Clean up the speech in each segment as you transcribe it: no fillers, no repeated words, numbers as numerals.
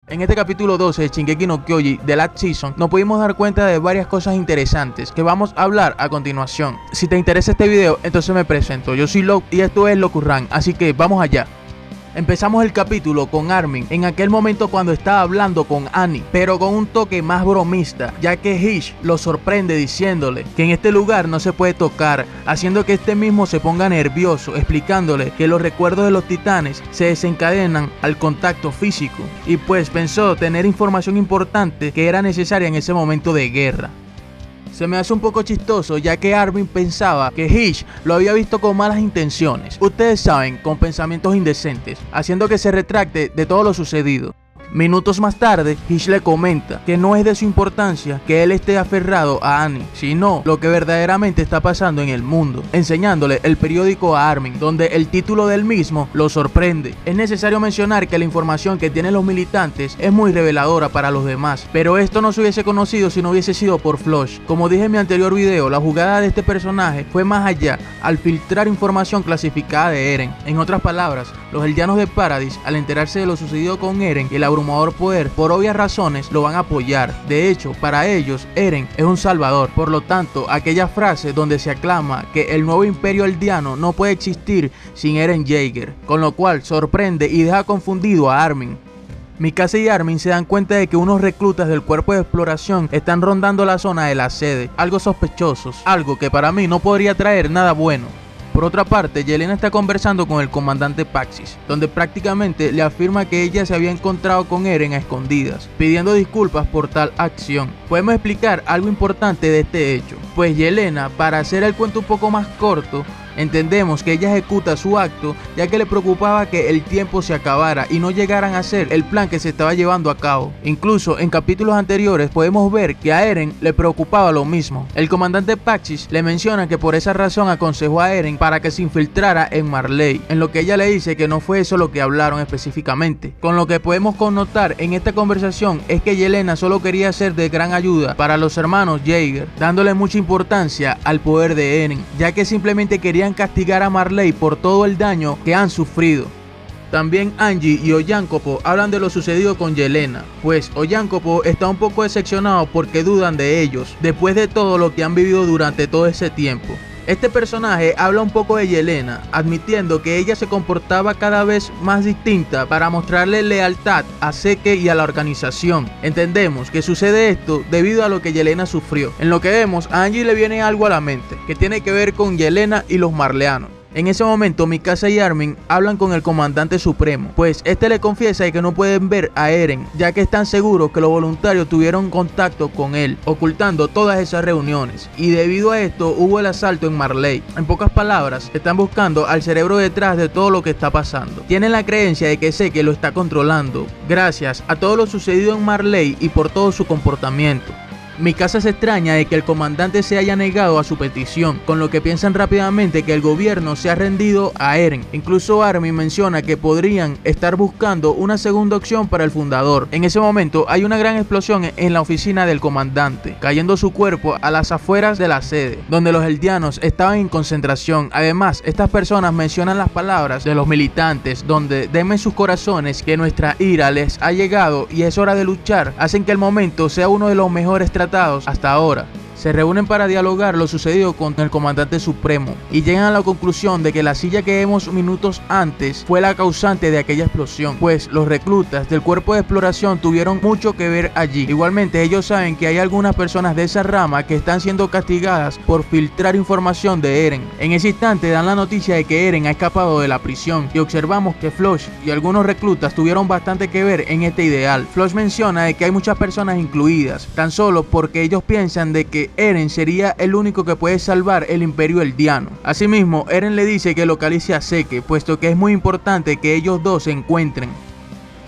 En este capítulo 12 de Shingeki no Kyojin de Last Season nos pudimos dar cuenta de varias cosas interesantes que vamos a hablar a continuación. Si te interesa este video, entonces me presento. Yo soy Locke y esto es Locurran, así que vamos allá. Empezamos el capítulo con Armin en aquel momento cuando estaba hablando con Annie, pero con un toque más bromista, ya que Hish lo sorprende diciéndole que en este lugar no se puede tocar, haciendo que este mismo se ponga nervioso, explicándole que los recuerdos de los titanes se desencadenan al contacto físico, y pues pensó tener información importante que era necesaria en ese momento de guerra. Se me hace un poco chistoso, ya que Armin pensaba que Hish lo había visto con malas intenciones. Ustedes saben, con pensamientos indecentes, haciendo que se retracte de todo lo sucedido. Minutos más tarde, Hish le comenta que no es de su importancia que él esté aferrado a Annie, sino lo que verdaderamente está pasando en el mundo, enseñándole el periódico a Armin, donde el título del mismo lo sorprende. Es necesario mencionar que la información que tienen los militantes es muy reveladora para los demás, pero esto no se hubiese conocido si no hubiese sido por Flush. Como dije en mi anterior video, la jugada de este personaje fue más allá, al filtrar información clasificada de Eren. En otras palabras, los Eldianos de Paradis, al enterarse de lo sucedido con Eren y el abrumador poder, por obvias razones lo van a apoyar. De hecho, para ellos, Eren es un salvador. Por lo tanto, aquella frase donde se aclama que el nuevo imperio eldiano no puede existir sin Eren Jaeger, con lo cual sorprende y deja confundido a Armin. Mikasa y Armin se dan cuenta de que unos reclutas del cuerpo de exploración están rondando la zona de la sede, algo sospechosos, algo que para mí no podría traer nada bueno. Por otra parte, Yelena está conversando con el comandante Paxis, donde prácticamente le afirma que ella se había encontrado con Eren a escondidas, pidiendo disculpas por tal acción. Podemos explicar algo importante de este hecho, pues Yelena, para hacer el cuento un poco más corto, entendemos que ella ejecuta su acto ya que le preocupaba que el tiempo se acabara y no llegaran a hacer el plan que se estaba llevando a cabo. Incluso en capítulos anteriores podemos ver que a Eren le preocupaba lo mismo. El comandante Paxis le menciona que por esa razón aconsejó a Eren para que se infiltrara en Marley, en lo que ella le dice que no fue eso lo que hablaron específicamente. Con lo que podemos connotar en esta conversación es que Yelena solo quería ser de gran ayuda para los hermanos Jaeger, dándole mucha importancia al poder de Eren, ya que simplemente querían castigar a Marley por todo el daño que han sufrido. También Angie y Oyankopo hablan de lo sucedido con Yelena, pues Oyankopo está un poco decepcionado porque dudan de ellos, después de todo lo que han vivido durante todo ese tiempo. Este personaje habla un poco de Yelena, admitiendo que ella se comportaba cada vez más distinta para mostrarle lealtad a Zeke y a la organización. Entendemos que sucede esto debido a lo que Yelena sufrió. En lo que vemos, a Angie le viene algo a la mente, que tiene que ver con Yelena y los marleanos. En ese momento, Mikasa y Armin hablan con el comandante supremo, pues este le confiesa que no pueden ver a Eren, ya que están seguros que los voluntarios tuvieron contacto con él, ocultando todas esas reuniones, y debido a esto hubo el asalto en Marley. En pocas palabras, están buscando al cerebro detrás de todo lo que está pasando. Tienen la creencia de que Zeke lo está controlando, gracias a todo lo sucedido en Marley y por todo su comportamiento. Mikasa se extraña de que el comandante se haya negado a su petición, con lo que piensan rápidamente que el gobierno se ha rendido a Eren. Incluso Armin menciona que podrían estar buscando una segunda opción para el fundador. En ese momento hay una gran explosión en la oficina del comandante, cayendo su cuerpo a las afueras de la sede, donde los eldianos estaban en concentración. Además, estas personas mencionan las palabras de los militantes, donde denme sus corazones que nuestra ira les ha llegado y es hora de luchar. Hacen que el momento sea uno de los mejores hasta ahora. Se reúnen para dialogar lo sucedido con el comandante supremo y llegan a la conclusión de que la silla que vemos minutos antes fue la causante de aquella explosión, pues los reclutas del cuerpo de exploración tuvieron mucho que ver allí. Igualmente ellos saben que hay algunas personas de esa rama que están siendo castigadas por filtrar información de Eren. En ese instante dan la noticia de que Eren ha escapado de la prisión y observamos que Flush y algunos reclutas tuvieron bastante que ver en este ideal. Flush menciona de que hay muchas personas incluidas, tan solo porque ellos piensan de que Eren sería el único que puede salvar el imperio eldiano. Asimismo, Eren le dice que localice a Zeke, puesto que es muy importante que ellos dos se encuentren.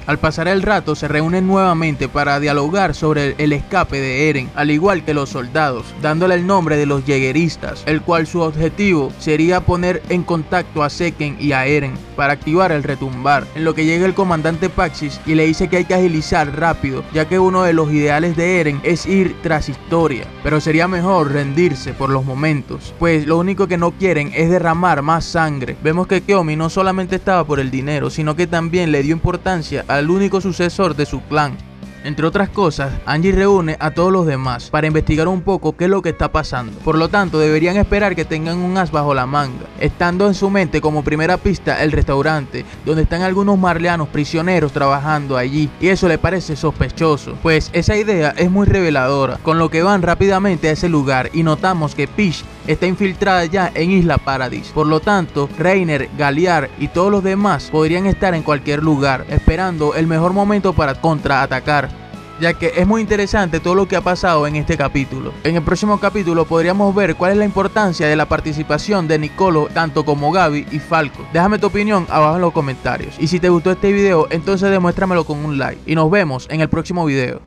Al pasar el rato se reúnen nuevamente para dialogar sobre el escape de Eren, al igual que los soldados, dándole el nombre de los Jaegeristas, el cual su objetivo sería poner en contacto a Zeke y a Eren para activar el retumbar, en lo que llega el comandante Paxis y le dice que hay que agilizar rápido, ya que uno de los ideales de Eren es ir tras historia, pero sería mejor rendirse por los momentos, pues lo único que no quieren es derramar más sangre. Vemos que Kyomi no solamente estaba por el dinero, sino que también le dio importancia a al único sucesor de su clan. Entre otras cosas, Angie reúne a todos los demás para investigar un poco qué es lo que está pasando. Por lo tanto, deberían esperar que tengan un as bajo la manga, estando en su mente como primera pista el restaurante, donde están algunos marleanos prisioneros trabajando allí, y eso le parece sospechoso, pues esa idea es muy reveladora, con lo que van rápidamente a ese lugar y notamos que Peach está infiltrada ya en Isla Paradise. Por lo tanto, Reiner, Galliard y todos los demás podrían estar en cualquier lugar, esperando el mejor momento para contraatacar, ya que es muy interesante todo lo que ha pasado en este capítulo. En el próximo capítulo podríamos ver cuál es la importancia de la participación de Niccolo, tanto como Gaby y Falco. Déjame tu opinión abajo en los comentarios, y si te gustó este video, entonces demuéstramelo con un like, y nos vemos en el próximo video.